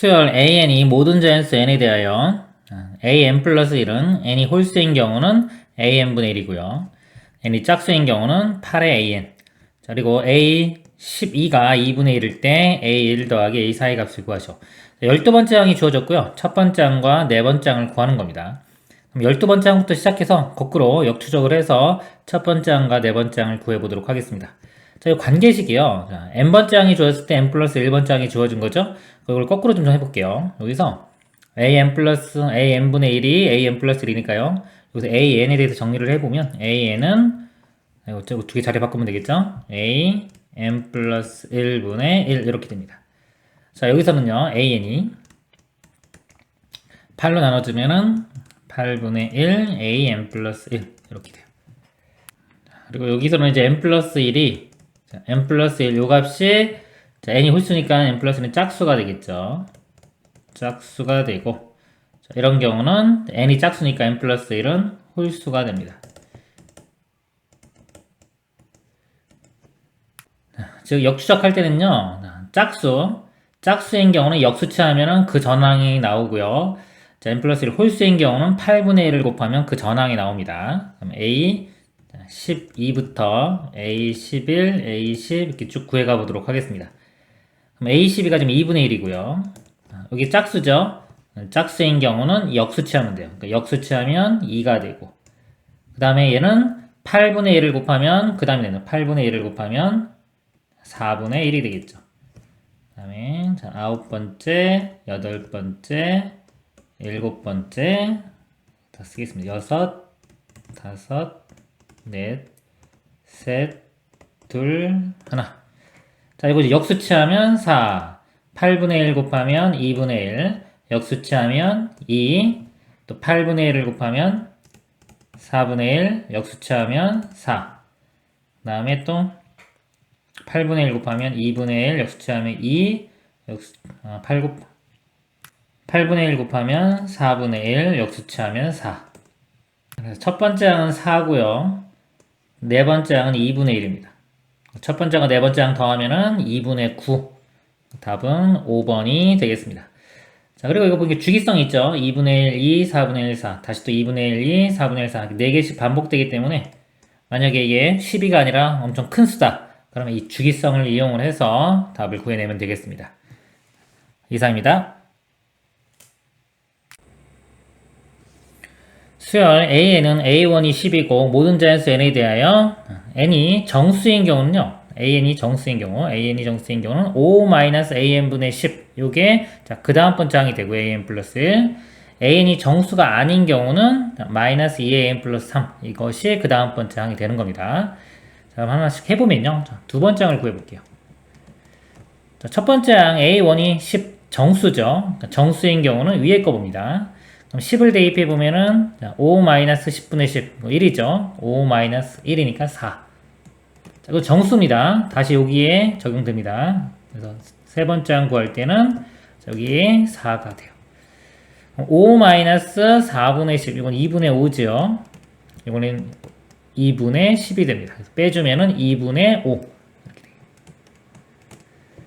수열 AN이 모든 자연수 n에 대하여 AN 플러스 1은 n이 홀수인 경우는 AN분의 1이고요. n이 짝수인 경우는 8의 AN. 자, 그리고 A12가 2분의 1일 때 A1 더하기 A4의 값을 구하죠. 12번째 항이 주어졌고요. 첫 번째 항과 네 번째 항을 구하는 겁니다. 그럼 12번째 항부터 시작해서 거꾸로 역추적을 해서 첫 번째 항과 네 번째 항을 구해보도록 하겠습니다. 자, 이 관계식이요. 자, n번째 항이 주어졌을 때 n 플러스 1번째 항이 주어진 거죠. 그걸 거꾸로 좀 해볼게요. 여기서 an 플러스 an분의 1이 an 플러스 1이니까요. 여기서 an에 대해서 정리를 해보면 an은 두 개 자리 바꾸면 되겠죠. an 플러스 1분의 1 이렇게 됩니다. 자, 여기서는요. an이 8로 나눠주면은 8분의 1 an 플러스 1 이렇게 돼요. 그리고 여기서는 이제 n 플러스 1이 n 플러스 1 요 값이 n이 홀수니까 n 플러스 1은 짝수가 되겠죠. 짝수가 되고 자, 이런 경우는 n이 짝수니까 n 플러스 1은 홀수가 됩니다. 즉 역추적할 때는요. 짝수인 경우는 역수치하면 그 전항이 나오고요. 자, n 플러스 1 홀수인 경우는 8분의 1을 곱하면 그 전항이 나옵니다. 그럼 A 12부터 A11, A10 이렇게 쭉 구해가 보도록 하겠습니다. 그럼 A12가 지금 2분의 1이고요. 여기 짝수죠? 짝수인 경우는 역수치하면 돼요. 그러니까 역수치하면 2가 되고 그 다음에 얘는 8분의 1을 곱하면 그 다음에 얘는 8분의 1을 곱하면 4분의 1이 되겠죠. 그 다음에 자, 9번째, 8번째, 7번째 다 쓰겠습니다. 6, 5, 넷, 셋, 둘, 하나. 자, 이거 이제 역수치하면 4. 8분의 1 곱하면 2분의 1. 역수치하면 2. 또 8분의 1을 곱하면 4분의 1. 역수치하면 4. 그 다음에 또 8분의 1 곱하면 2분의 1. 역수치하면 2. 8분의 1 곱하면 4분의 1. 역수치하면 4. 그래서 첫 번째 항은 4고요. 네 번째 항은 2분의 1입니다. 첫 번째 항과 네 번째 항 더하면은 2분의 9. 답은 5번이 되겠습니다. 자, 그리고 이거 보니까 주기성이 있죠. 2분의 1, 2, 4분의 1, 4. 다시 또 2분의 1, 2, 4분의 1, 4. 4개씩 반복되기 때문에 만약에 이게 12가 아니라 엄청 큰 수다. 그러면 이 주기성을 이용을 해서 답을 구해내면 되겠습니다. 이상입니다. 수열 A에는 A1이 10이고 모든 자연수 n에 대하여 n이 정수인 경우는요. an이 정수인 경우는 5-an분의 10 요게 그 다음 번째 항이 되고 an 플러스 1 an이 정수가 아닌 경우는 마이너스 2an 플러스 3 이것이 그 다음 번째 항이 되는 겁니다. 자, 그럼 하나씩 해보면요. 두 번째 항을 구해볼게요. 자, 첫 번째 항 A1이 10 정수죠. 정수인 경우는 위에 거 봅니다. 그럼 10을 대입해 보면은 5-10분의 10 1이죠. 5-1이니까 4. 자, 이거 정수입니다. 다시 여기에 적용됩니다. 그래서 세 번째 항 구할 때는 여기에 4가 돼요. 5-4분의 10 이건 2분의 5죠. 이거는 2분의 10이 됩니다. 그래서 빼주면은 2분의 5.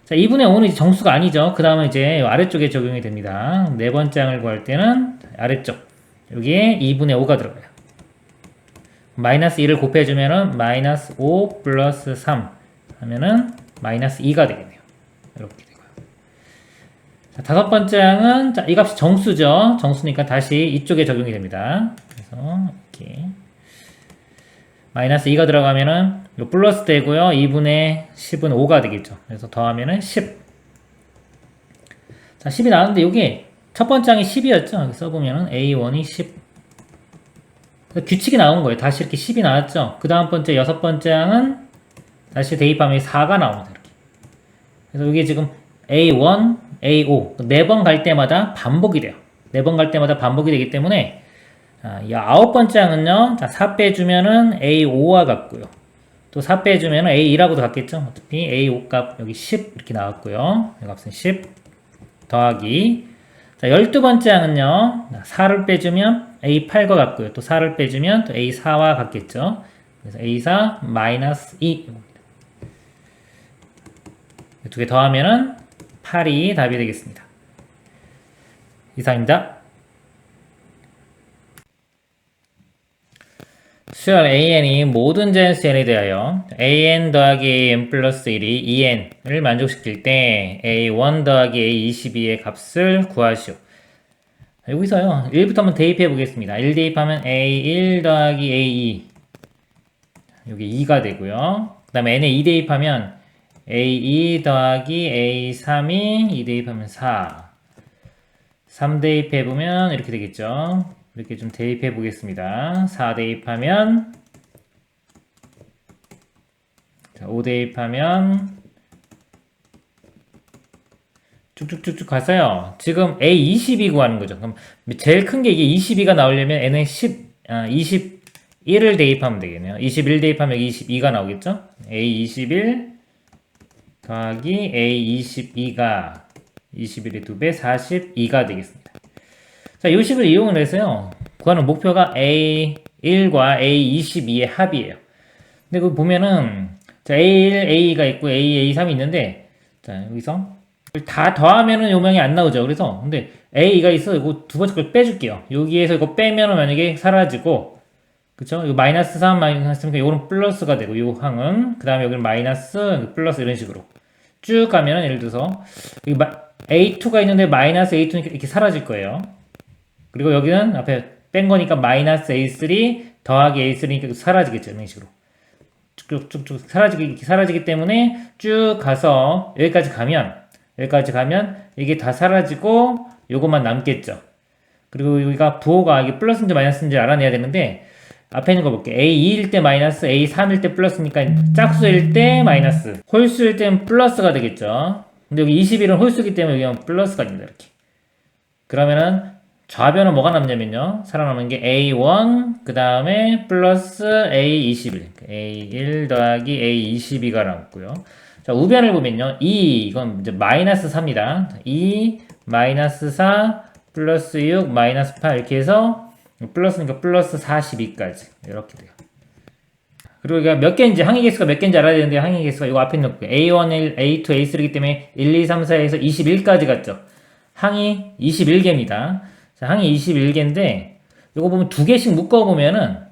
자, 2분의 5는 정수가 아니죠. 그 다음은 이제 아래쪽에 적용이 됩니다. 네 번째 항을 구할 때는 아래쪽 여기에 2분의 5가 들어가요. 마이너스 2를 곱해주면은 마이너스 5 플러스 3 하면은 마이너스 2가 되겠네요. 이렇게 되고요. 자, 다섯 번째 항은 자, 이 값이 정수죠. 정수니까 다시 이쪽에 적용이 됩니다. 그래서 이렇게 마이너스 2가 들어가면은 요 플러스 되고요. 2분의 10은 5가 되겠죠. 그래서 더하면은 10. 자, 10이 나왔는데 여기 첫 번째 항이 10이었죠. 여기 써보면은 A1이 10. 규칙이 나온 거예요. 다시 이렇게 10이 나왔죠. 그 다음 번째, 여섯 번째 항은 다시 대입하면 4가 나옵니다. 이렇게. 그래서 이게 지금 A1, A5. 4번 갈 때마다 반복이 돼요. 4번 갈 때마다 반복이 되기 때문에 이 아홉 번째 항은요. 자, 4 빼주면은 A5와 같고요. 또 4 빼주면은 A2라고도 같겠죠. 어차피 A5 값 여기 10 이렇게 나왔고요. 이 값은 10 더하기. 자, 12번째 항은요. 4를 빼주면 A8과 같고요. 또 4를 빼주면 또 A4와 같겠죠. 그래서 A4 마이너스 2. 두 개 더하면은 8이 답이 되겠습니다. 이상입니다. 수열 AN이 모든 자연수 n에 대하여 AN 더하기 AN 플러스 1이 2n을 만족시킬 때 A1 더하기 A22의 값을 구하시오. 여기서요 1부터 한번 대입해 보겠습니다. 1 대입하면 A1 더하기 A2 여기 2가 되고요. 그 다음에 n에 2 대입하면 A2 더하기 A3이 2 대입하면 4 3 대입해 보면 이렇게 되겠죠. 이렇게 좀 대입해 보겠습니다. 4 대입하면 5 대입하면 쭉쭉쭉쭉 가서요. 지금 A22 구하는 거죠. 그럼 제일 큰 게 이게 22가 나오려면 n은 21을 대입하면 되겠네요. 21 대입하면 22가 나오겠죠? A21 더하기 A22가 21의 2배 42가 되겠습니다. 자, 이 식을 이용을 해서요. 구하는 목표가 A1과 A22의 합이에요. 근데 그 보면은 자, A1, A가 있고 A, A3이 있는데 자, 여기서 다 더하면은 요명이 안 나오죠. 그래서 근데 A가 있어. 이거 두 번째 걸 빼줄게요. 여기에서 이거 빼면은 만약에 사라지고 그쵸? 이거 마이너스 3 마이너스 3이니까 요거는 플러스가 되고 요 항은 그 다음에 여기는 마이너스 플러스 이런 식으로 쭉 가면은 예를 들어서 A2가 있는데 마이너스 A2니까 이렇게 사라질 거예요. 그리고 여기는 앞에 뺀 거니까 마이너스 A3 더하기 A3니까 사라지겠죠. 이런 식으로. 쭉쭉쭉 사라지기 때문에 쭉 가서 여기까지 가면 이게 다 사라지고 요것만 남겠죠. 그리고 여기가 부호가 이게 플러스인지 마이너스인지 알아내야 되는데 앞에 있는 거 볼게요. A2일 때 마이너스, A3일 때 플러스니까 짝수일 때 마이너스, 홀수일 때는 플러스가 되겠죠. 근데 여기 21은 홀수기 때문에 여기는 플러스가 됩니다. 이렇게. 그러면은 좌변은 뭐가 남냐면요. 살아남은 게 A1, 그 다음에 플러스 A21. A1 더하기 A22가 남고요. 자, 우변을 보면요. 2, 이건 이제 마이너스 4입니다. 2, 마이너스 4, 플러스 6, 마이너스 8 이렇게 해서 플러스니까 플러스 42까지. 이렇게 돼요. 그리고 이게 몇 개인지, 항의 개수가 몇 개인지 알아야 되는데, 항의 개수가 이거 앞에 넣을게요. A1, A2, A3이기 때문에 1, 2, 3, 4에서 21까지 갔죠. 항이 21개입니다. 자, 항이 21개인데, 이거 보면 두 개씩 묶어보면은,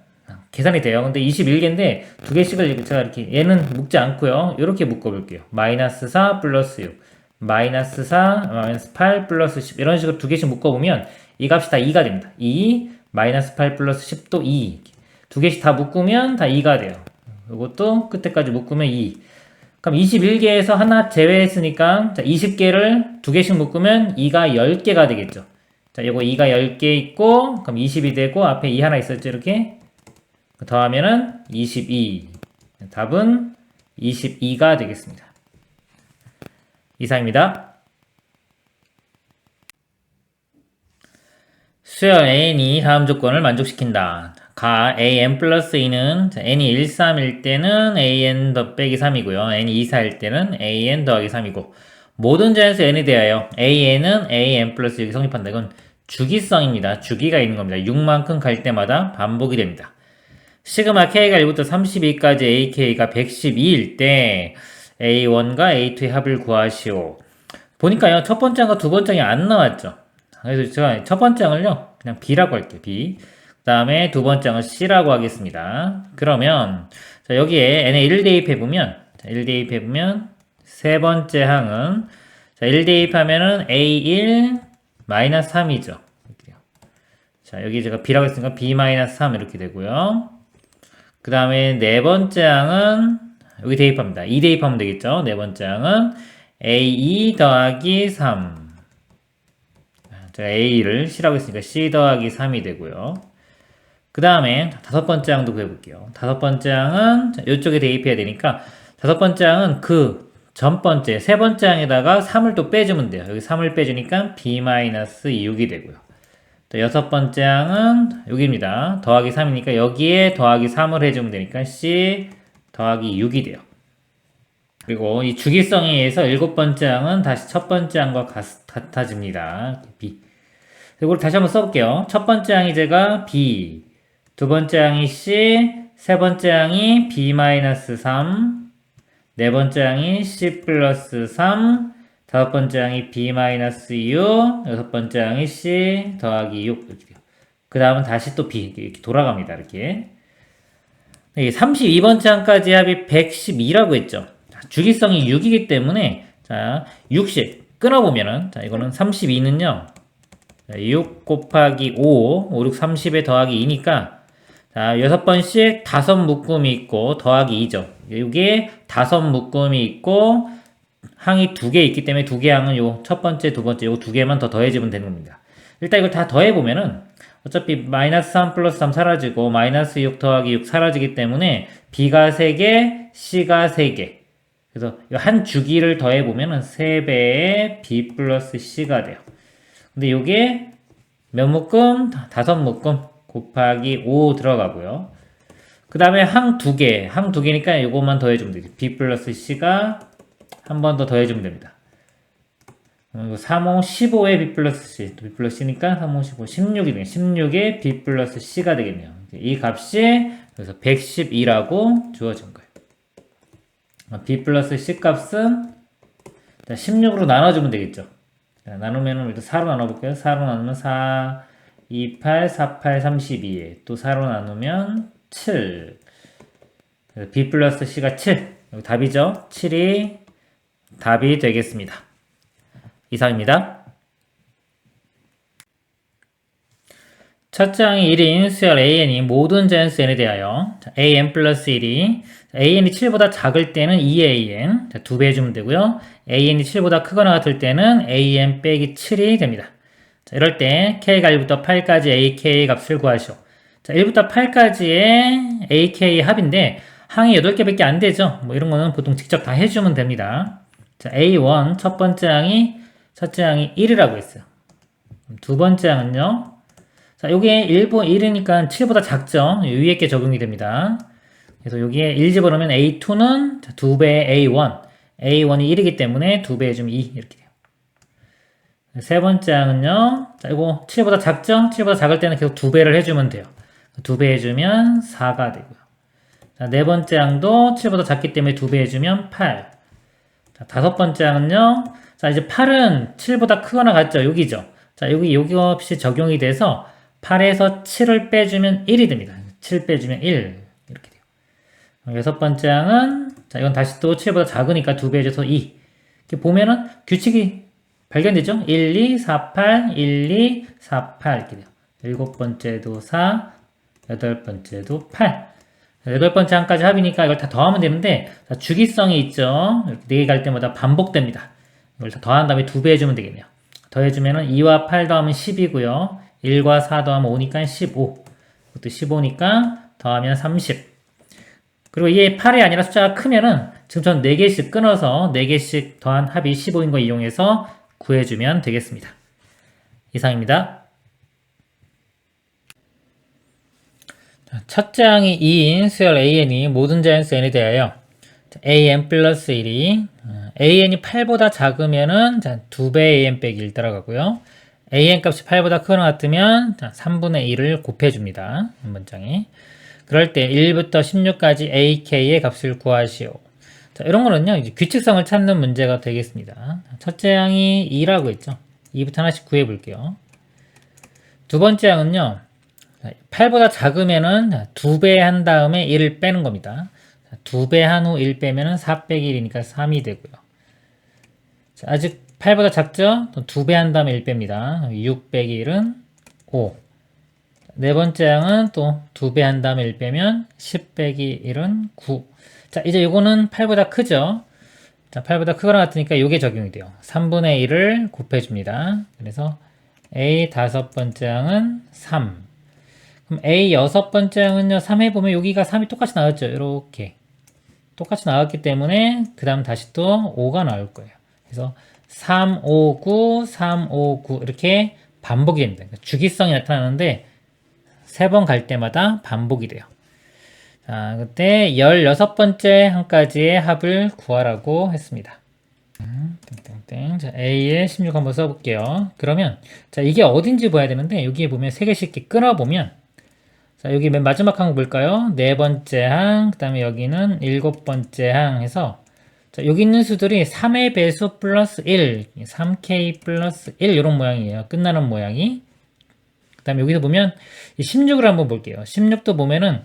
계산이 돼요. 근데 21개인데, 두 개씩을 제가 이렇게, 얘는 묶지 않고요. 이렇게 묶어볼게요. 마이너스 4 플러스 6, 마이너스 4, 마이너스 8 플러스 10, 이런 식으로 두 개씩 묶어보면, 이 값이 다 2가 됩니다. 2, 마이너스 8 플러스 10도 2. 두 개씩 다 묶으면 다 2가 돼요. 이것도 끝에까지 묶으면 2. 그럼 21개에서 하나 제외했으니까, 자, 20개를 두 개씩 묶으면 2가 10개가 되겠죠. 자, 이거 2가 10개 있고, 그럼 20이 되고, 앞에 2 하나 있었죠, 이렇게. 더하면은 22. 답은 22가 되겠습니다. 이상입니다. 수열 n이 다음 조건을 만족시킨다. 가 an 플러스 2는 n이 1, 3일 때는 an 더 빼기 3이고요. n이 2, 4일 때는 an 더하기 3이고 모든 자연수 n에 대하여 an은 an 플러스 6이 성립한다. 이건 주기성입니다. 주기가 있는 겁니다. 6만큼 갈 때마다 반복이 됩니다. 시그마 k가 1부터 32까지 ak가 112일 때 a1과 a2의 합을 구하시오. 보니까요. 첫 번째 항과 두 번째 항이 안 나왔죠. 그래서 제가 첫 번째 항을요. 그냥 b라고 할게요. b. 그 다음에 두 번째 항은 c라고 하겠습니다. 그러면 자, 여기에 n에 1 대입해보면 1 대입해보면 세 번째 항은 자, 1 대입하면은 a1 마이너스 3이죠. 자, 여기 제가 b라고 했으니까 b 마이너스 3 이렇게 되고요. 그 다음에 네 번째 항은 여기 대입합니다. 2 대입하면 되겠죠. 네 번째 항은 a2 더하기 3. 제가 a를 c라고 했으니까 c 더하기 3이 되고요. 그 다음에 다섯 번째 항도 구해볼게요. 다섯 번째 항은 이쪽에 대입해야 되니까 다섯 번째 항은 그 전 번째, 세 번째 항에다가 3을 또 빼주면 돼요. 여기 3을 빼주니까 b-6이 되고요. 또 여섯 번째 항은 여기입니다. 더하기 3이니까 여기에 더하기 3을 해주면 되니까 c 더하기 6이 돼요. 그리고 이 주기성에 의해서 일곱 번째 항은 다시 첫 번째 항과 같아집니다. b. 이걸 다시 한번 써볼게요. 첫 번째 항이 제가 b, 두 번째 항이 c, 세 번째 항이 b-3, 네 번째 항이 c 플러스 3, 다섯 번째 항이 B-6, 여섯 번째 항이 C 더하기 6. 그 다음은 다시 또 B. 이렇게 돌아갑니다. 이렇게. 32번째 항까지 합이 112라고 했죠. 주기성이 6이기 때문에, 자, 60. 끊어보면은, 자, 이거는 32는요, 6 곱하기 5, 6, 30에 더하기 2니까, 자, 6번씩 5묶음이 있고, 더하기 2죠. 이게 5묶음이 있고, 항이 2개 있기 때문에 2개 항은 요 첫 번째, 두 번째, 요 2개만 더 더해주면 되는 겁니다. 일단 이걸 다 더해보면은, 어차피 마이너스 3 플러스 3 사라지고, 마이너스 6 더하기 6 사라지기 때문에, B가 3개, C가 3개. 그래서 한 주기를 더해보면은 3배의 B 플러스 C가 돼요. 근데 요게 몇 묶음? 5묶음 곱하기 5 들어가고요. 그 다음에 항 2개, 항 2개니까 요것만 더해주면 되죠. B 플러스 C가 한 번 더 더해주면 됩니다. 3호 15에 B 플러스 C, B 플러스 C니까 3호 15, 16이 되겠네요. 16에 B 플러스 C가 되겠네요. 이 값이 그래서 112라고 주어진 거예요. B 플러스 C 값은 16으로 나눠주면 되겠죠. 자, 나누면 일단 4로 나눠볼게요. 4로 나누면 4, 2, 8, 4, 8, 32에 또 4로 나누면 7. B 플러스 C가 7. 여기 답이죠. 7이 답이 되겠습니다. 이상입니다. 첫째 항이 1인 수열 AN이 모든 자연수 N에 대하여 AN 플러스 1이 AN이 7보다 작을 때는 2AN 2배 해주면 되고요. AN이 7보다 크거나 같을 때는 AN 빼기 7이 됩니다. 자, 이럴 때 K가 1부터 8까지 AK 값을 구하시오. 자, 1부터 8까지의 AK 합인데 항이 8개밖에 안 되죠. 뭐 이런 거는 보통 직접 다 해주면 됩니다. 자, A1 첫째 항이 1이라고 했어요. 두 번째 항은요. 자, 요게 1이니까 7보다 작죠. 위에 게 적용이 됩니다. 그래서 여기에 1 집어넣으면 A2는 2배의 A1. A1이 1이기 때문에 2배 해주면 2. 이렇게 돼요. 세 번째 항은요. 자, 이거 7보다 작죠? 7보다 작을 때는 계속 2배를 해주면 돼요. 2배 해주면 4가 되고요. 자, 네 번째 항도 7보다 작기 때문에 2배 해주면 8. 자, 다섯 번째 항은요. 자, 이제 8은 7보다 크거나 같죠? 여기죠? 자, 여기 없이 적용이 돼서 8에서 7을 빼주면 1이 됩니다. 7 빼주면 1. 이렇게 돼요. 여섯 번째 항은, 자, 이건 다시 또 7보다 작으니까 2배 해줘서 2. 이렇게 보면은 규칙이 발견되죠? 1, 2, 4, 8, 1, 2, 4, 8. 이렇게 돼요. 일곱 번째도 4, 여덟 번째도 8. 여덟 번째 항까지 합이니까 이걸 다 더하면 되는데, 자, 주기성이 있죠? 이렇게 4개 갈 때마다 반복됩니다. 이걸 다 더한 다음에 2배 해주면 되겠네요. 더해주면은 2와 8 더하면 10이고요. 1과 4 더하면 5니까 15. 그것도 15니까 더하면 30. 그리고 이게 8이 아니라 숫자가 크면은 지금 전 4개씩 끊어서 4개씩 더한 합이 15인 거 이용해서 구해주면 되겠습니다. 이상입니다. 첫째 항이 2인 수열 AN이 모든 자연수 N에 대하여 AN 플러스 1이 AN이 8보다 작으면은 2배 AN 빼기 1 따라가고요. AN 값이 8보다 크거나 같으면 3분의 1을 곱해줍니다. 한 문장에. 그럴 때 1부터 16까지 AK의 값을 구하시오. 자, 이런 거는요, 이제 규칙성을 찾는 문제가 되겠습니다. 첫째 항이 2라고 했죠. 2부터 하나씩 구해 볼게요. 두 번째 항은요, 8보다 작으면은 2배 한 다음에 1을 빼는 겁니다. 2배 한 후 1 빼면은 4 빼기 1이니까 3이 되고요. 자, 아직 8보다 작죠? 또 2배 한 다음에 1 뺍니다. 6 빼기 1은 5. 네 번째 항은 또 2배 한 다음에 1 빼면 10 빼기 1은 9. 자, 이제 이거는 8보다 크죠? 자, 8보다 크거나 같으니까 이게 적용이 돼요. 3분의 1을 곱해줍니다. 그래서 A 다섯 번째 항은 3. 그럼 A 여섯 번째 항은요, 3 해보면 여기가 3이 똑같이 나왔죠? 이렇게. 똑같이 나왔기 때문에, 그 다음 다시 또 5가 나올 거예요. 그래서 3, 5, 9, 3, 5, 9 이렇게 반복이 됩니다. 주기성이 나타나는데 3번 갈 때마다 반복이 돼요. 자, 그때 16번째 항까지의 합을 구하라고 했습니다. 땡땡땡. 자, A에 16 한번 써볼게요. 그러면 자, 이게 어딘지 봐야 되는데 여기에 보면 3개씩 이렇게 끊어보면 자, 여기 맨 마지막 항 볼까요? 네 번째 항, 그 다음에 여기는 7번째 항 해서 자, 여기 있는 수들이 3의 배수 플러스 1, 3k 플러스 1 이런 모양이에요. 끝나는 모양이. 그 다음에 여기서 보면 16을 한번 볼게요. 16도 보면은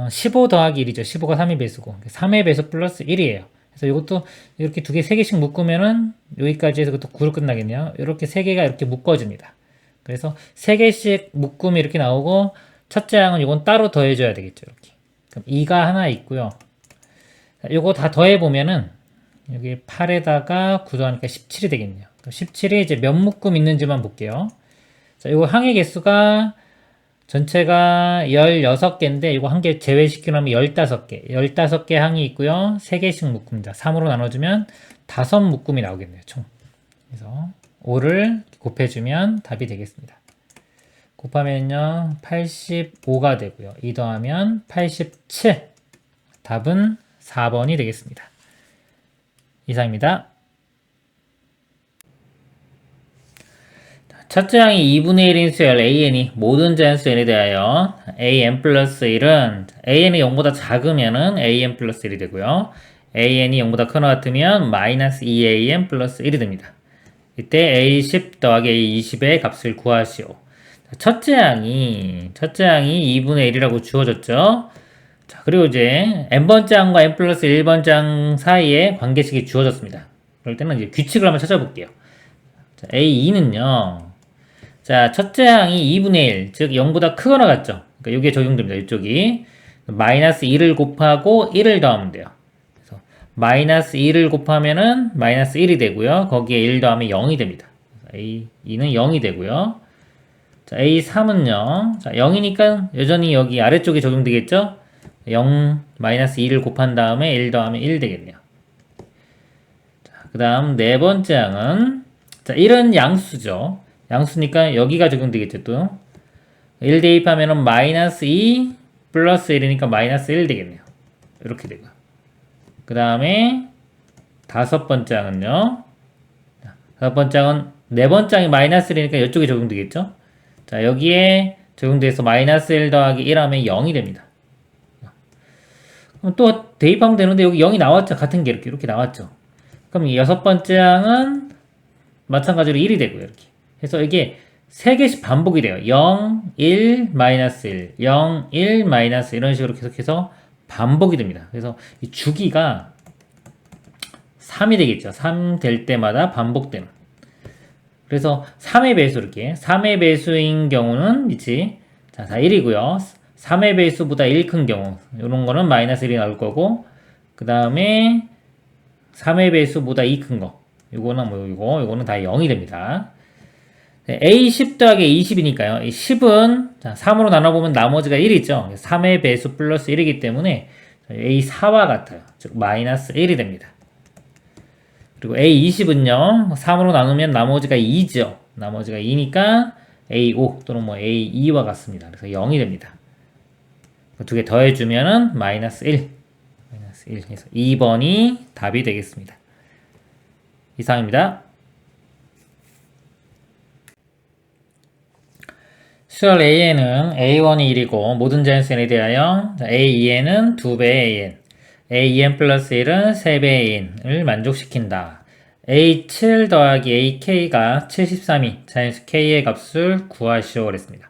15 더하기 1이죠. 15가 3의 배수고 3의 배수 플러스 1이에요. 그래서 이것도 이렇게 두 개, 세 개씩 묶으면은 여기까지 해서 그것도 9로 끝나겠네요. 이렇게 세 개가 이렇게 묶어집니다. 그래서 세 개씩 묶으면 이렇게 나오고 첫째 항은 이건 따로 더해줘야 되겠죠. 이렇게. 그럼 2가 하나 있고요. 요거 다 더해보면은 여기 8에다가 9 더하니까 17이 되겠네요. 17이 이제 몇 묶음 있는지만 볼게요. 자, 요거 항의 개수가 전체가 16개인데 이거 한 개 제외시키면 15개. 15개 항이 있고요. 3개씩 묶음입니다. 3으로 나눠주면 5묶음이 나오겠네요. 총. 그래서 5를 곱해주면 답이 되겠습니다. 곱하면요 85가 되고요. 2 더하면 87. 답은 4번이 되겠습니다. 이상입니다. 첫째 항이 2분의 1인 수열 an이 모든 자연수 n에 대하여 an 플러스 1은 an이 0보다 작으면은 an 플러스 1이 되고요. an이 0보다 큰 것 같으면 마이너스 2an 플러스 1이 됩니다. 이때 a10 더하기 a20의 값을 구하시오. 첫째 항이 2분의 1이라고 주어졌죠. 자, 그리고 이제 n번째 항과 n 플러스 1번째 항 사이에 관계식이 주어졌습니다. 그럴 때는 이제 규칙을 한번 찾아볼게요. 자, a2는요. 자, 첫째 항이 2분의 1, 즉 0보다 크거나 같죠? 그러니까 이게 적용됩니다. 이쪽이. 마이너스 2를 곱하고 1을 더하면 돼요. 그래서 마이너스 2를 곱하면은 마이너스 1이 되고요. 거기에 1 더하면 0이 됩니다. A2는 0이 되고요. 자, A3은요. 자, 0이니까 여전히 여기 아래쪽에 적용되겠죠? 0, 마이너스 2를 곱한 다음에 1 더하면 1 되겠네요. 자, 그 다음 네 번째 항은 자, 1은 양수죠. 양수니까 여기가 적용되겠죠, 또. 1 대입하면은 마이너스 2 플러스 1이니까 마이너스 1 되겠네요. 이렇게 되고. 그 다음에 다섯 번째 항은요. 다섯 번째 항은 네 번째 항이 마이너스 1이니까 이쪽에 적용되겠죠. 자, 여기에 적용돼서 마이너스 1 더하기 1 하면 0이 됩니다. 그럼 또 대입하면 되는데 여기 0이 나왔죠. 같은 게 이렇게 나왔죠. 그럼 이 여섯 번째 항은 마찬가지로 1이 되고요. 이렇게. 그래서 이게 3개씩 반복이 돼요. 0, 1, 마이너스 1, 0, 1, 마이너스 이런 식으로 계속해서 반복이 됩니다. 그래서 이 주기가 3이 되겠죠. 3 될 때마다 반복되는. 그래서 3의 배수 이렇게 3의 배수인 경우는 있지. 자, 다 1이고요. 3의 배수보다 1 큰 경우 이런 거는 마이너스 1이 나올 거고 그 다음에 3의 배수보다 2 큰 거 이거는 뭐 이거는 다 0이 됩니다. A10 더하기 A20이니까요. 이 10은 자, 3으로 나눠보면 나머지가 1 있죠. 3의 배수 플러스 1이기 때문에 A4와 같아요. 즉 마이너스 1이 됩니다. 그리고 A20은요. 3으로 나누면 나머지가 2죠. 나머지가 2니까 A5 또는 뭐 A2와 같습니다. 그래서 0이 됩니다. 두 개 더해주면은 마이너스 1. 마이너스 1. 그래서 2번이 답이 되겠습니다. 이상입니다. 수열 AN은 A1이 1이고 모든 자연수 n에 대하여 A2n은 2배의 AN, AN 플러스 1은 3배의 AN을 만족시킨다. A7 더하기 AK가 73이 자연수 K의 값을 구하시오 그랬습니다.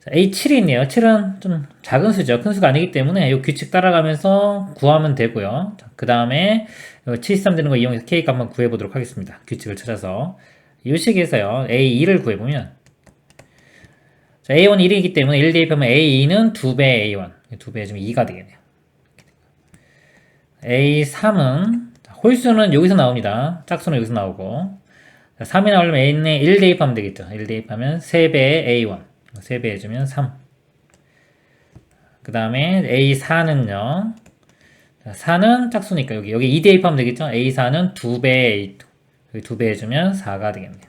A7이 있네요. 7은 좀 작은 수죠. 큰 수가 아니기 때문에 이 규칙 따라가면서 구하면 되고요. 그 다음에 73 되는 거 이용해서 K 값만 구해보도록 하겠습니다. 규칙을 찾아서 이 식에서요. A2를 구해보면 자, A1이 1이기 때문에 1 대입하면 A2는 2배 A1 2배 해주면 2가 되겠네요. A3은 홀수는 여기서 나옵니다. 짝수는 여기서 나오고 3이 나오려면 A에 1 대입하면 되겠죠. 1 대입하면 3배의 A1 3배 해주면 3. 그 다음에 A4는요 4는 짝수니까 여기 2 대입하면 되겠죠. A4는 2배의 A2 여기 2배 해주면 4가 되겠네요.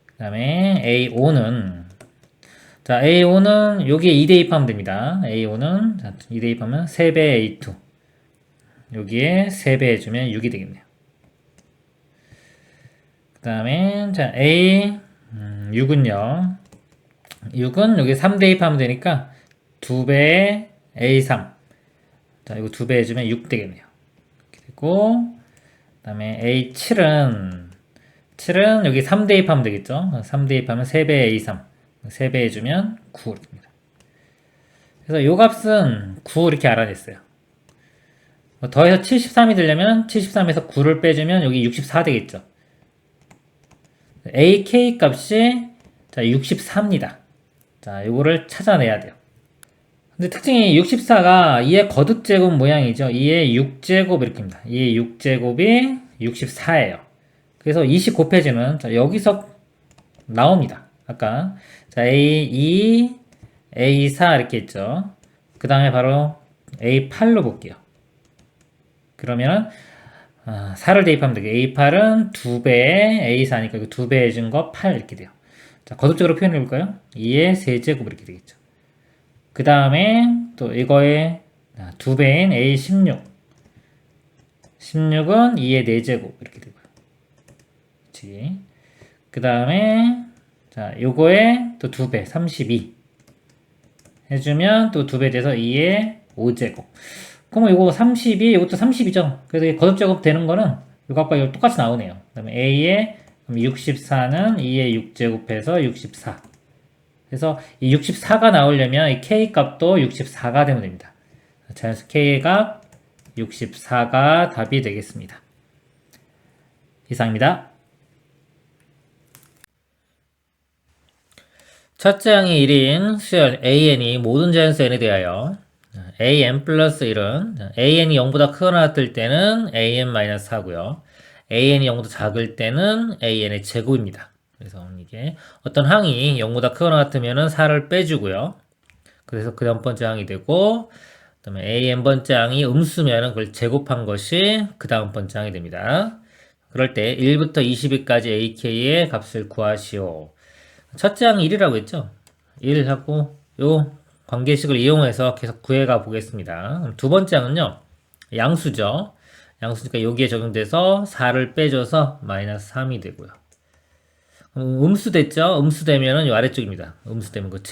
그 다음에 A5는 자, A5는 여기에 2 대입하면 됩니다. A5는 자, 2 대입하면 3배 A2 여기에 3배 해주면 6이 되겠네요. 그 다음에 자 A6은요 6은 여기 3 대입하면 되니까 2배 A3 자 이거 2배 해주면 6 되겠네요. 되겠고, 그 다음에 A7은 여기 3 대입하면 되겠죠. 3 대입하면 3배 A3. 3배 해주면 9 됩니다. 그래서 요 값은 9 이렇게 알아냈어요. 더해서 73이 되려면 73에서 9를 빼주면 여기 64 되겠죠. AK 값이 자 64입니다. 자, 요거를 찾아내야 돼요. 근데 특징이 64가 2의 거듭제곱 모양이죠. 2의 6제곱 이렇게입니다. 2의 6제곱이 64예요. 그래서 20 곱해지는 자, 여기서 나옵니다. 아까 자 A2, A4 이렇게 있죠. 그 다음에 바로 A8로 볼게요. 그러면 4를 대입하면 되게 A8은 2배, A4니까 이거 2배 해준 거 8 이렇게 돼요. 자, 거듭적으로 표현해 볼까요? 2의 세제곱 이렇게 되겠죠. 그 다음에 또 이거의 2배인 A16. 16은 2의 4제곱 이렇게 되고요. 그 다음에 자, 요거에 또 2배, 32 해주면 또 2배 돼서 2의 5제곱. 그러면 이거 32, 이것도 30이죠. 그래서 거듭제곱 되는 거는 이거 아까 똑같이 나오네요. 그 다음에 A의 64는 2의 6제곱해서 64. 그래서 이 64가 나오려면 이 K 값도 64가 되면 됩니다. 자연수 K의 값 64가 답이 되겠습니다. 이상입니다. 첫째 항이 1인 수열 AN이 모든 자연수 N에 대하여 AN 플러스 1은 AN이 0보다 크거나 같을 때는 AN-4고요. AN이 0보다 작을 때는 AN의 제곱입니다. 그래서 이게 어떤 항이 0보다 크거나 같으면은 4를 빼주고요. 그래서 그 다음 번째 항이 되고, 그 다음에 AN 번째 항이 음수면은 그걸 제곱한 것이 그 다음 번째 항이 됩니다. 그럴 때 1부터 20일까지 AK의 값을 구하시오. 첫째 항이 1이라고 했죠? 1하고 요 관계식을 이용해서 계속 구해가 보겠습니다. 두 번째 항은요, 양수죠. 양수니까 여기에 적용돼서 4를 빼줘서 마이너스 3이 되고요. 음수 됐죠? 음수 되면은 요 아래쪽입니다. 음수 되면 그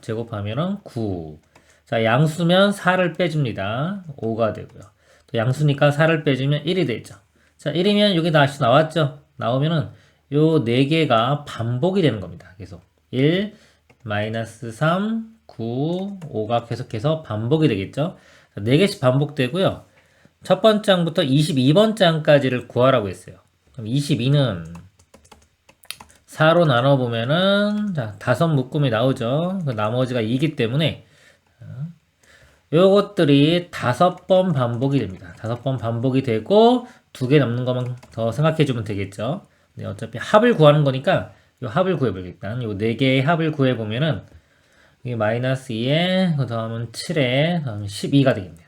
제곱하면은 9. 자, 양수면 4를 빼줍니다. 5가 되고요. 또 양수니까 4를 빼주면 1이 되죠. 자, 1이면 여기 다시 나왔죠? 나오면은 요 4개가 반복이 되는 겁니다. 계속 1, 마이너스 3, 9, 5가 계속해서 반복이 되겠죠? 4개씩 반복되고요. 첫 번째 항부터 22번째 항까지를 구하라고 했어요. 그럼 22는 4로 나눠보면은, 자, 5 묶음이 나오죠. 그 나머지가 2이기 때문에, 요것들이 5번 반복이 됩니다. 5번 반복이 되고, 2개 남는 것만 더 생각해주면 되겠죠. 네, 어차피 합을 구하는 거니까, 요 합을 구해볼게요. 일단, 요 4개의 합을 구해보면은, 이게 마이너스 2에, 그 다음은 7에, 다음에 12가 되겠네요.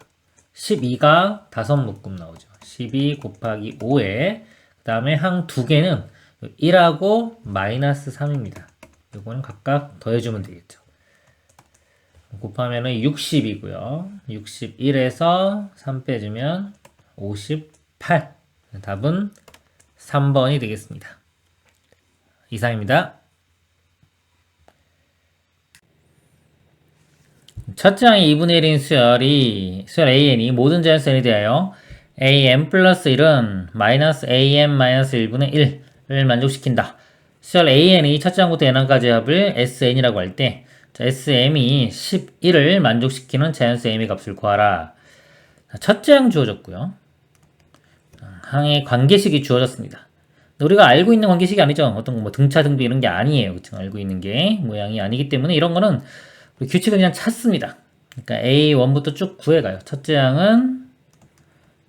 12가 5 묶음 나오죠. 12 곱하기 5에, 그 다음에 항 2개는 1하고 마이너스 3입니다. 이거는 각각 더해주면 되겠죠. 곱하면은 60이고요. 61에서 3 빼주면 58. 답은 3번이 되겠습니다. 이상입니다. 첫째 항의 2분의 1인 수열 AN이 모든 자연수 N에 대하여 AN 플러스 1은 마이너스 AN 마이너스 1분의 1을 만족시킨다. 수열 AN이 첫째 항부터 N항까지 합을 SN이라고 할 때 SM이 11을 만족시키는 자연수 M의 값을 구하라. 첫째 항 주어졌고요. 항의 관계식이 주어졌습니다. 우리가 알고 있는 관계식이 아니죠. 어떤 뭐 등차 등비 이런 게 아니에요. 그쵸? 알고 있는 게 모양이 아니기 때문에 이런 거는 규칙을 그냥 찾습니다. 그러니까 A1부터 쭉 구해가요. 첫째 항은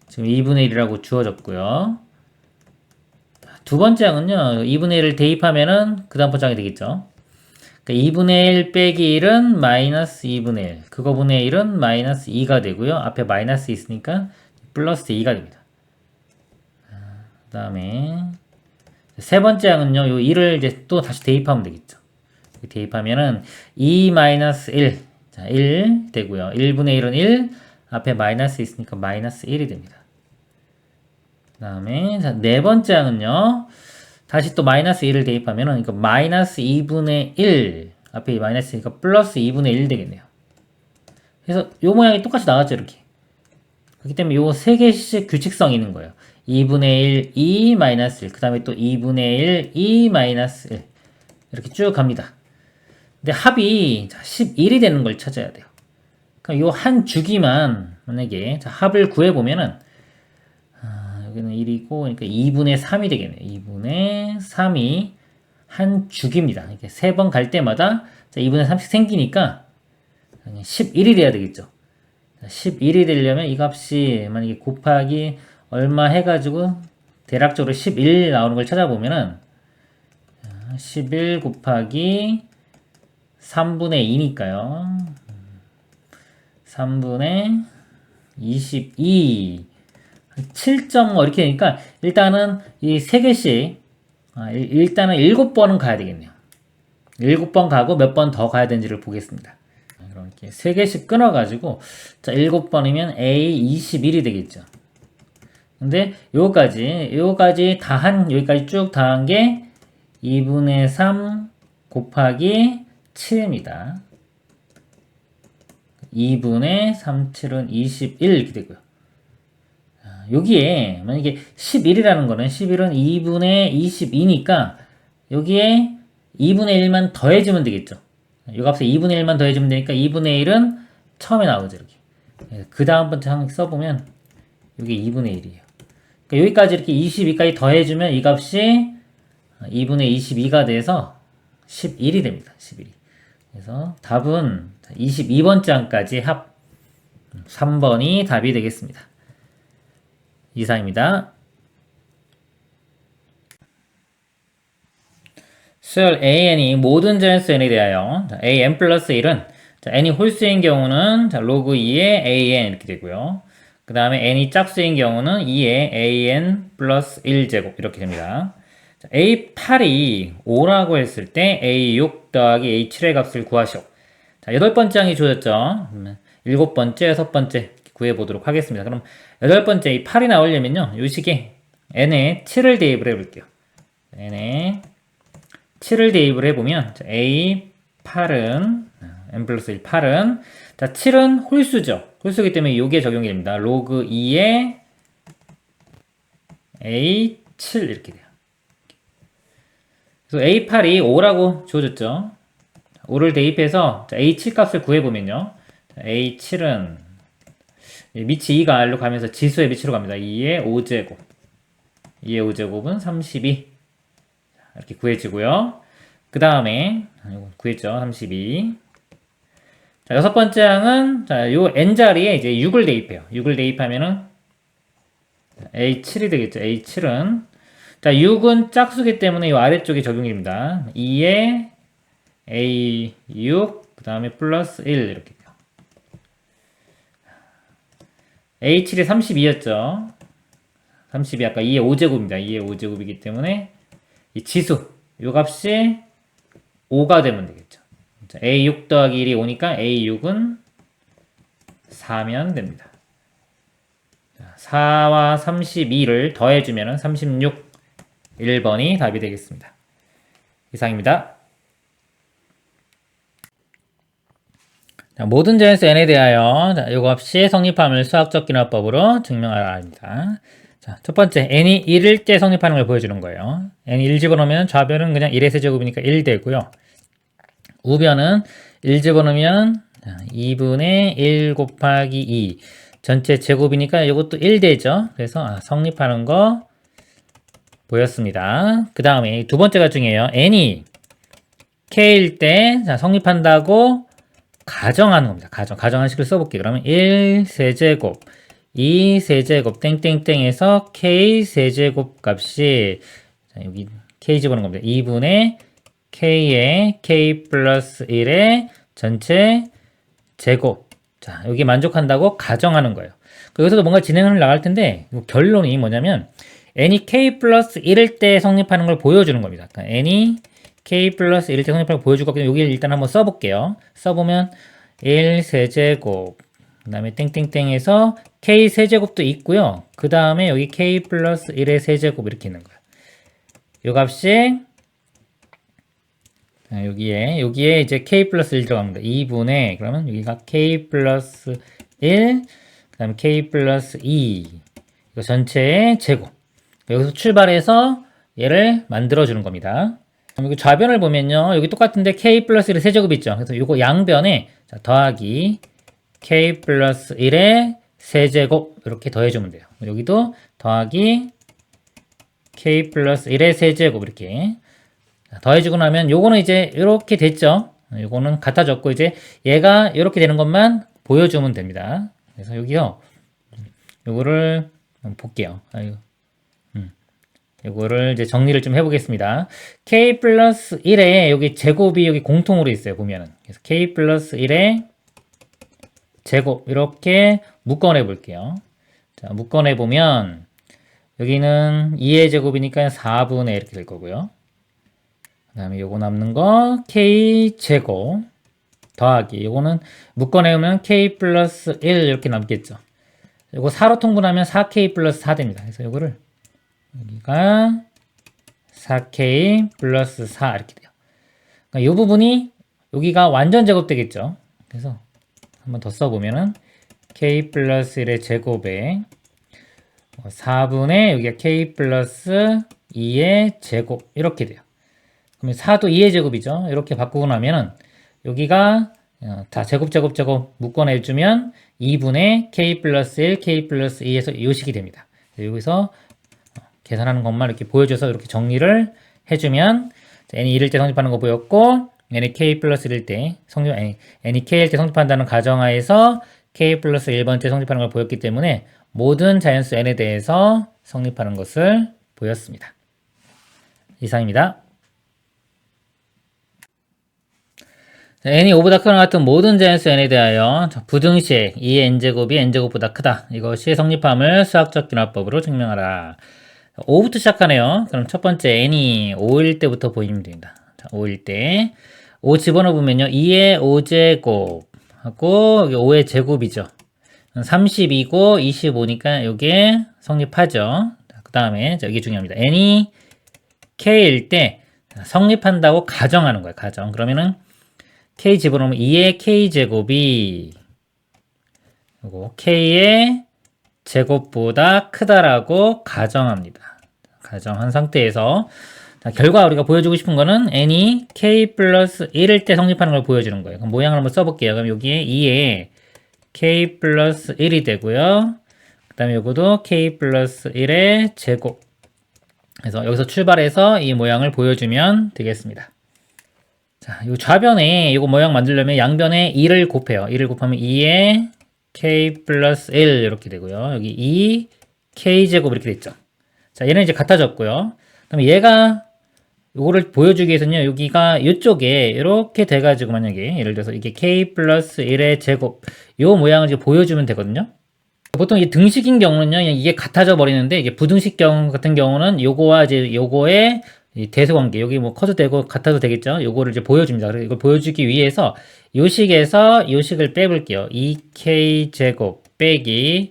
지금 2분의 1이라고 주어졌고요. 두 번째 항은요, 2분의 1을 대입하면은 그 다음 번째 항이 되겠죠. 그러니까 2분의 1 빼기 1은 마이너스 2분의 1. 그거 분의 1은 마이너스 2가 되고요. 앞에 마이너스 있으니까 플러스 2가 됩니다. 그 다음에 세 번째 항은요, 요 1을 이제 또 다시 대입하면 되겠죠. 대입하면은 2-1, 자, 1 되고요. 1분의 1은 1, 앞에 마이너스 있으니까 마이너스 1이 됩니다. 그 다음에 네 번째 항은요, 다시 또 마이너스 1을 대입하면은 이거 마이너스 2분의 1, 앞에 마이너스니까 플러스 2분의 1 되겠네요. 그래서 요 모양이 똑같이 나왔죠, 이렇게. 그렇기 때문에 요 세 개씩 규칙성이 있는 거예요. 2분의 1, 2, 마이너스 1. 그 다음에 또 2분의 1, 2, 마이너스 1. 이렇게 쭉 갑니다. 근데 합이 11이 되는 걸 찾아야 돼요. 그럼 요 한 주기만 만약에 합을 구해보면은 여기는 1이고 그러니까 2분의 3이 되겠네요. 2분의 3이 한 주기입니다. 이렇게 세 번 갈 때마다 2분의 3씩 생기니까 11이 돼야 되겠죠. 11이 되려면 이 값이 만약에 곱하기 얼마 해가지고 대략적으로 11 나오는 걸 찾아보면은 11 곱하기 3분의 2니까요. 3분의 22 7.5 이렇게 되니까 일단은 이 3개씩 일단은 7번은 가야 되겠네요. 7번 가고 몇 번 더 가야 되는지를 보겠습니다. 그럼 이렇게 3개씩 끊어가지고 자 7번이면 A 21이 되겠죠. 근데 요까지 여기까지 쭉 다 한 게 2분의 3 곱하기 7입니다. 2분의 3, 7은 21 이렇게 되고요. 여기에 만약에 11이라는 거는 11은 2분의 22니까 여기에 2분의 1만 더해주면 되겠죠. 이 값에 2분의 1만 더해주면 되니까 2분의 1은 처음에 나오죠. 이렇게. 그 다음부터 한번 써보면 이게 2분의 1이에요. 그러니까 여기까지 이렇게 22까지 더해주면 이 값이 2분의 22가 돼서 11이 됩니다. 11이. 그래서 답은 22번 장까지 합 3번이 답이 되겠습니다. 이상입니다. 수열 AN이 모든 자연수 n에 대하여 AN 플러스 1은 n이 홀수인 경우는 로그 2의 AN 이렇게 되고요. 그 다음에 n이 짝수인 경우는 2의 AN 플러스 1제곱 이렇게 됩니다. A8이 5라고 했을 때 A6 더하기 A7의 값을 구하시오. 자, 8번째 항이 주어졌죠. 7번째, 6번째 구해보도록 하겠습니다. 그럼 8번째 이 8이 나오려면요. 이 식에 n에 7을 대입을 해볼게요. n에 7을 대입을 해보면 A8은 n 플러스 1 8은 자 7은 홀수죠. 홀수기 때문에 이게 적용이 됩니다. 로그 2의 A7 이렇게 돼요. 그래서 A8이 5라고 주어졌죠. 5를 대입해서 A7 값을 구해보면요. A7은 밑이 2가 R로 가면서 지수의 밑으로 갑니다. 2의 5제곱. 2의 5제곱은 32. 이렇게 구해지고요. 그 다음에, 구했죠. 32. 자, 6번째 항은, 자, 요 N자리에 이제 6을 대입해요. 6을 대입하면은 A7이 되겠죠. A7은. 자, 6은 짝수기 때문에 이 아래쪽에 적용이 됩니다. 2의 A6, 그 다음에 플러스 1, 이렇게 돼요. A7이 32였죠. 32 아까 2의 5제곱입니다. 2의 5제곱이기 때문에 이 지수, 요 값이 5가 되면 되겠죠. 자, A6 더하기 1이 5니까 A6은 4면 됩니다. 4와 32를 더해주면 36, 1번이 답이 되겠습니다. 이상입니다. 자, 모든 자연수 n에 대하여 이 값이 성립함을 수학적 기납법으로 증명하라 합니다. 자, 첫 번째, n이 1일 때 성립하는 걸 보여주는 거예요. n이 1 집어넣으면 좌변은 그냥 1의 세제곱이니까 1 되고요. 우변은 1 집어넣으면 2분의 1 곱하기 2 전체 제곱이니까 이것도 1 되죠. 그래서 성립하는 거 보였습니다. 그 다음에 두 번째가 중요해요. n이 k일 때 성립한다고 가정하는 겁니다. 가정한 식을 써볼게요. 그러면 1 세제곱, 2 세제곱, 땡땡땡에서 k 세제곱 값이, 자, 여기 k 집어넣은 겁니다. 2분의 k의 k 플러스 1의 전체 제곱. 자, 여기 만족한다고 가정하는 거예요. 여기서도 뭔가 진행을 나갈 텐데, 결론이 뭐냐면, n이 k 플러스 1일 때 성립하는 걸 보여주는 겁니다. 그러니까 n이 k 플러스 1일 때 성립하는 걸 보여줄 거기 때문에 여기를 일단 한번 써볼게요. 써보면 1 세제곱, 그 다음에 땡땡땡에서 k 세제곱도 있고요. 그 다음에 여기 k 플러스 1의 세제곱 이렇게 있는 거예요. 요 값이 여기에 이제 k 플러스 1 들어갑니다. 2분의 그러면 여기가 k 플러스 1, 그 다음에 k 플러스 2 이거 전체의 제곱. 여기서 출발해서 얘를 만들어주는 겁니다. 그럼 여기 좌변을 보면요. 여기 똑같은데 k 플러스 1의 세제곱 있죠. 그래서 이거 양변에 자, 더하기 k 플러스 1의 세제곱 이렇게 더해주면 돼요. 여기도 더하기 k 플러스 1의 세제곱 이렇게 더해주고 나면 요거는 이제 이렇게 됐죠. 요거는 같아졌고 이제 얘가 이렇게 되는 것만 보여주면 됩니다. 그래서 여기요. 요거를 볼게요. 요거를 이제 정리를 좀 해보겠습니다. k 플러스 1에 여기 제곱이 여기 공통으로 있어요. 보면은. 그래서 k 플러스 1의 제곱 이렇게 묶어내 볼게요. 자, 묶어내 보면 여기는 2의 제곱이니까 4분의 이렇게 될 거고요. 그 다음에 요거 남는 거 k 제곱 더하기 요거는 묶어내면 k 플러스 1 이렇게 남겠죠. 요거 4로 통분하면 4k 플러스 4 됩니다. 그래서 요거를 여기가 4k 플러스 4 이렇게 돼요. 그러니까 이 부분이 여기가 완전 제곱 되겠죠. 그래서 한번 더 써보면은 k 플러스 1의 제곱에 4분의 여기가 k 플러스 2의 제곱 이렇게 돼요. 그러면 4도 2의 제곱이죠. 이렇게 바꾸고 나면은 여기가 다 제곱 묶어내주면 2분의 k 플러스 1, k 플러스 2에서 이 식이 됩니다. 여기서 계산하는 것만 이렇게 보여줘서 이렇게 정리를 해주면 n이 1일 때 성립하는 거 보였고 n이 k 플러스 1일 때 n이 k일 때 성립한다는 가정하에서 k 플러스 1번 때 성립하는 걸 보였기 때문에 모든 자연수 n에 대해서 성립하는 것을 보였습니다. 이상입니다. n이 5보다 크거나 같은 모든 자연수 n에 대하여 부등식 2의 n제곱이 n제곱보다 크다. 이것이 성립함을 수학적 기납법으로 증명하라. 5부터 시작하네요. 그럼 첫 번째 n이 5일 때부터 보이면 됩니다. 자, 5일 때 5 집어넣어 보면요. 2의 5제곱 하고 여기 5의 제곱이죠. 30이고 25니까 이게 성립하죠. 그 다음에 여기 중요합니다. n이 k일 때 성립한다고 가정하는 거예요. 가정. 그러면은 k 집어넣으면 2의 k제곱이 그리고 k의 제곱보다 크다라고 가정합니다. 가정한 상태에서 자, 결과 우리가 보여주고 싶은 거는 n이 k 플러스 1일 때 성립하는 걸 보여주는 거예요. 그럼 모양을 한번 써볼게요. 그럼 여기에 2에 k 플러스 1이 되고요. 그 다음에 요거도 k 플러스 1의 제곱. 그래서 여기서 출발해서 이 모양을 보여주면 되겠습니다. 자, 요 좌변에 이거 모양 만들려면 양변에 2를 곱해요. 2를 곱하면 2에 k 플러스 1 이렇게 되고요. 여기 2 k제곱 이렇게 됐죠. 자, 얘는 이제 같아졌고요. 그다음에 얘가 요거를 보여주기 위해서는요. 여기가 이쪽에 이렇게 돼가지고 만약에 예를 들어서 이게 k 플러스 1의 제곱 요 모양을 이제 보여주면 되거든요. 보통 이 등식인 경우는요. 이게 같아져 버리는데 이게 부등식 경우 같은 경우는 요거와 이제 요거의 이 대소관계 여기 뭐 커도 되고 같아도 되겠죠. 요거를 이제 보여줍니다. 그래서 이걸 보여주기 위해서 요 식에서 요 식을 빼볼게요. 2k 제곱 빼기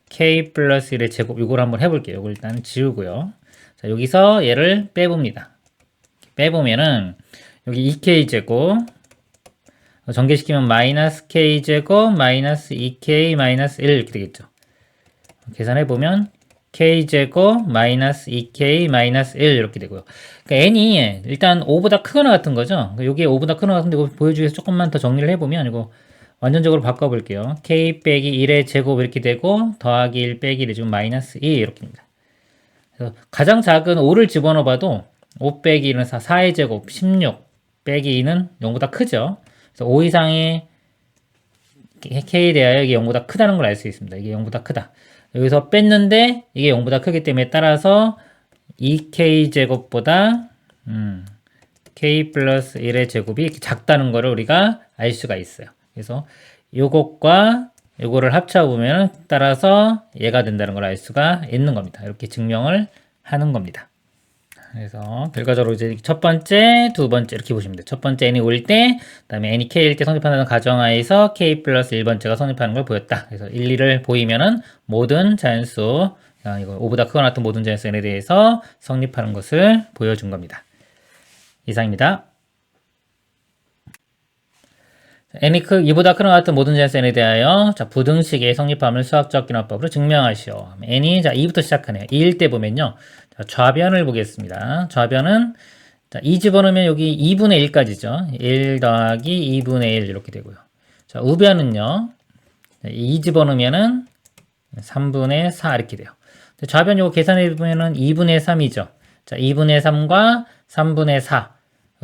k 플러스 1의 제곱 이걸 한번 해볼게요. 이걸 일단 지우고요. 자, 여기서 얘를 빼봅니다. 빼보면은 여기 2k 제곱 전개시키면 마이너스 k 제곱 마이너스 2k 마이너스 1 이렇게 되겠죠. 계산해보면 k제곱 마이너스 2k 마이너스 1 이렇게 되고요. 그러니까 n이 일단 5보다 크거나 같은 거죠. 여기에 5보다 크거나 같은데 이거 보여주기 위해서 조금만 더 정리를 해보면 이거 완전적으로 바꿔볼게요. k 빼기 1의 제곱 이렇게 되고 더하기 1 빼기 1이 지금 마이너스 2 이렇게 됩니다. 그래서 가장 작은 5를 집어넣어 봐도 5 빼기 1은 4, 4의 제곱 16 빼기 2는 0보다 크죠. 그래서 5 이상의 k에 대하여 이게 0보다 크다는 걸 알 수 있습니다. 이게 0보다 크다. 여기서 뺐는데 이게 0보다 크기 때문에 따라서 2k 제곱보다 k 플러스 1의 제곱이 작다는 것을 우리가 알 수가 있어요. 그래서 요것과 요거를 합쳐보면 따라서 얘가 된다는 걸 알 수가 있는 겁니다. 이렇게 증명을 하는 겁니다. 그래서 결과적으로 이제 첫 번째, 두 번째 이렇게 보시면 돼요. 첫 번째 n이 5일 때, 그 다음에 n이 k일 때 성립한다는 가정하에서 k 플러스 1번째가 성립하는 걸 보였다. 그래서 1, 2를 보이면은 모든 자연수, 이거 5보다 크거나 같은 모든 자연수 n에 대해서 성립하는 것을 보여준 겁니다. 이상입니다. n이 이보다 큰 것 같은 모든 자연수 n에 대하여 자, 부등식의 성립함을 수학적 기납법으로 증명하시오. n이 자 2부터 시작하네요. 2일 때 보면요. 자, 좌변을 보겠습니다. 좌변은 자, 2 집어넣으면 여기 2분의 1까지죠. 1 더하기 2분의 1 이렇게 되고요. 자, 우변은요. 2 집어넣으면은 3분의 4 이렇게 돼요. 좌변 요거 계산해 보면은 2분의 3이죠. 자, 2분의 3과 3분의 4.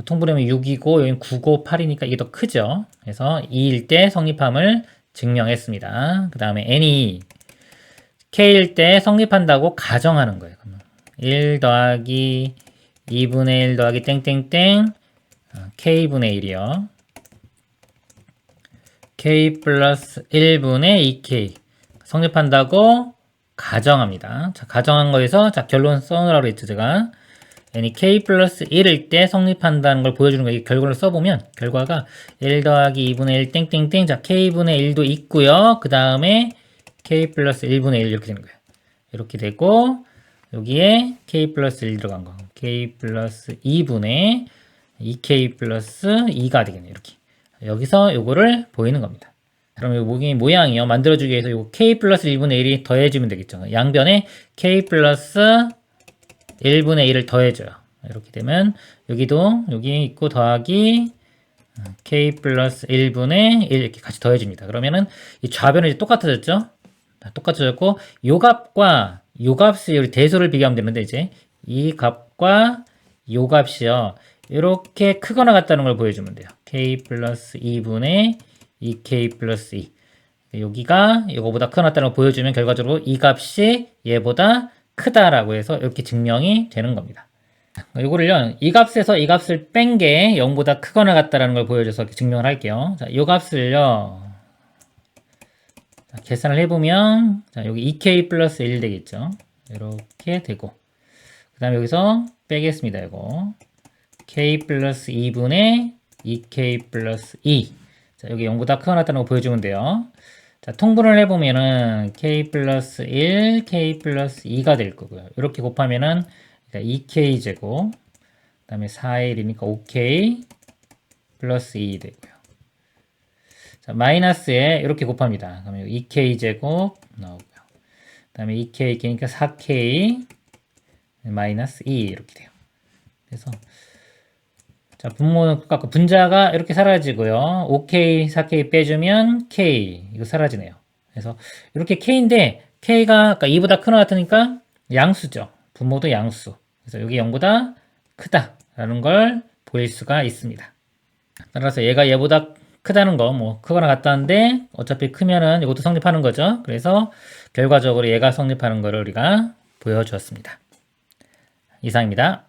통분하면 6이고 여기는 9고 8이니까 이게 더 크죠. 그래서 2일 때 성립함을 증명했습니다. 그 다음에 n이 k일 때 성립한다고 가정하는 거예요. 1 더하기 2분의 1 더하기 땡땡땡 k분의 1이요. k 플러스 1분의 2k 성립한다고 가정합니다. 자, 가정한 거에서 자, 결론 써놓으라고 했죠, 제가. n이 k 플러스 1일 때 성립한다는 걸 보여주는 거예요. 이 결과를 써보면 결과가 1 더하기 2분의 1 땡땡땡 자, k분의 1도 있고요. 그 다음에 k 플러스 1분의 1 이렇게 되는 거예요. 이렇게 되고 여기에 k 플러스 1 들어간 거 k 플러스 2분의 2k 플러스 2가 되겠네요. 이렇게 여기서 요거를 보이는 겁니다. 그럼 이 모양이요. 만들어주기 위해서 요 k 플러스 1분의 1이 더해지면 되겠죠. 양변에 k 플러스 1분의 1을 더해줘요. 이렇게 되면 여기도 여기 있고 더하기 k 플러스 1분의 1 이렇게 같이 더해집니다. 그러면은 이 좌변은 이제 똑같아졌죠? 똑같아졌고 요 값과 요 값이 대소를 비교하면 되는데 이제 이 값과 요 값이요. 이렇게 크거나 같다는 걸 보여주면 돼요. k 플러스 2분의 2k 플러스 2 여기가 이거보다 크거나 같다는 걸 보여주면 결과적으로 이 값이 얘보다 크다라고 해서 이렇게 증명이 되는 겁니다. 이거를요, 이 값에서 이 값을 뺀 게 0보다 크거나 같다라는 걸 보여줘서 이렇게 증명을 할게요. 자, 이 값을요, 자, 계산을 해보면, 자, 여기 2k 플러스 1 되겠죠. 이렇게 되고, 그 다음에 여기서 빼겠습니다, 이거. k 플러스 2분의 2k 플러스 2. 자, 여기 0보다 크거나 같다는 거 보여주면 돼요. 자, 통분을 해보면은 k 플러스 1, k 플러스 2가 될 거고요. 이렇게 곱하면은 2k 제곱, 그 다음에 4의 1이니까 5k 플러스 2 되고요. 자, 마이너스에 이렇게 곱합니다. 그러면 2k 제곱 나오고요. 그 다음에 2k 니까 4k 마이너스 2 이렇게 돼요. 그래서 자, 분모는 똑같고 분자가 이렇게 사라지고요. 5k, 4k 빼주면 k 이거 사라지네요. 그래서 이렇게 k인데 k가 아까 2보다 크나 같으니까 양수죠. 분모도 양수. 그래서 여기 0보다 크다라는 걸 보일 수가 있습니다. 따라서 얘가 얘보다 크다는 거, 뭐 크거나 같다는데 어차피 크면은 이것도 성립하는 거죠. 그래서 결과적으로 얘가 성립하는 거를 우리가 보여주었습니다. 이상입니다.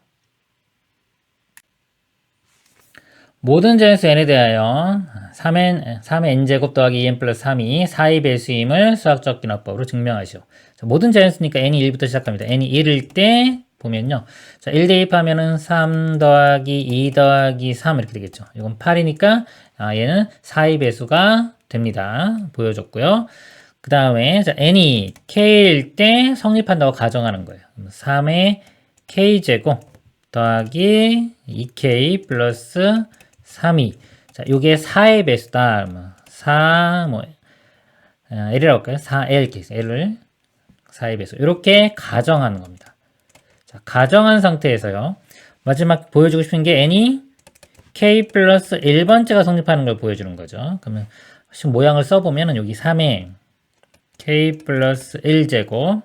모든 자연수 n에 대하여 3의 n제곱 더하기 2n 플러스 3이 4의 배수임을 수학적 기납법으로 증명하시오. 자, 모든 자연수니까 n이 1부터 시작합니다. n이 1일 때 보면요. 자, 1 대입하면은 3 더하기 2 더하기 3 이렇게 되겠죠. 이건 8이니까 얘는 4의 배수가 됩니다. 보여줬고요. 그 다음에 n이 k일 때 성립한다고 가정하는 거예요. 3의 k제곱 더하기 2k 플러스 3이 자, 요게 4의 배수다. 4 L이라고 할까요? 4L 이렇게 L을 4의 배수. 이렇게 가정하는 겁니다. 자, 가정한 상태에서요. 마지막 보여주고 싶은 게 n이 k 플러스 1번째가 성립하는 걸 보여주는 거죠. 그러면 모양을 써보면은 여기 3에 k 플러스 1제곱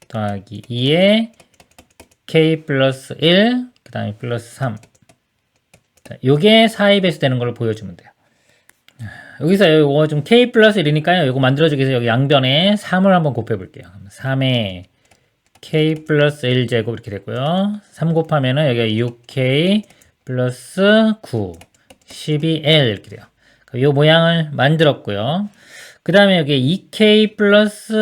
더하기 2에 k 플러스 1 그 다음에 플러스 3 자, 요게 4의 배수 되는 걸 보여주면 돼요. 여기서 이거 좀 k 플러스 1이니까요. 이거 만들어주기 위해서 여기 양변에 3을 한번 곱해볼게요. 3에 k 플러스 1제곱 이렇게 됐고요. 3 곱하면은 여기가 6k 플러스 9 12l 이렇게 돼요. 이 모양을 만들었고요. 그 다음에 여기 2k 플러스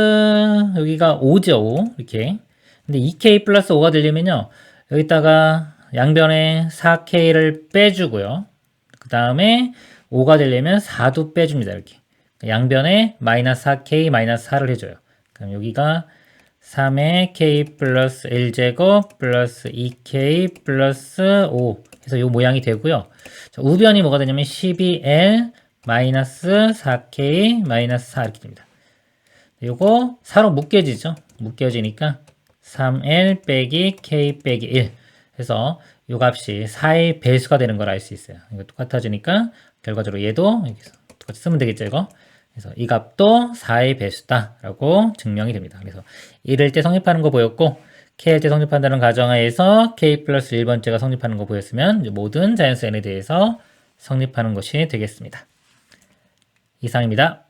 여기가 5죠. 5 이렇게. 근데 2k 플러스 5가 되려면요. 여기다가 양변에 4k를 빼주고요. 그 다음에 5가 되려면 4도 빼줍니다. 이렇게. 양변에 마이너스 4k 마이너스 4를 해줘요. 그럼 여기가 3의 k 플러스 1제곱 플러스 2k 플러스 5 해서 이 모양이 되고요. 자, 우변이 뭐가 되냐면 12l 마이너스 4K 마이너스 4 이렇게 됩니다. 요거 4로 묶여지죠. 묶여지니까 3L 빼기 K 빼기 1 해서 요 값이 4의 배수가 되는 걸 알 수 있어요. 이거 똑같아지니까 결과적으로 얘도 여기서 똑같이 쓰면 되겠죠, 이거. 그래서 이 값도 4의 배수다 라고 증명이 됩니다. 그래서 1일 때 성립하는 거 보였고 K일 때 성립한다는 가정하에서 K 플러스 1번째가 성립하는 거 보였으면 이제 모든 자연수 n에 대해서 성립하는 것이 되겠습니다. 이상입니다.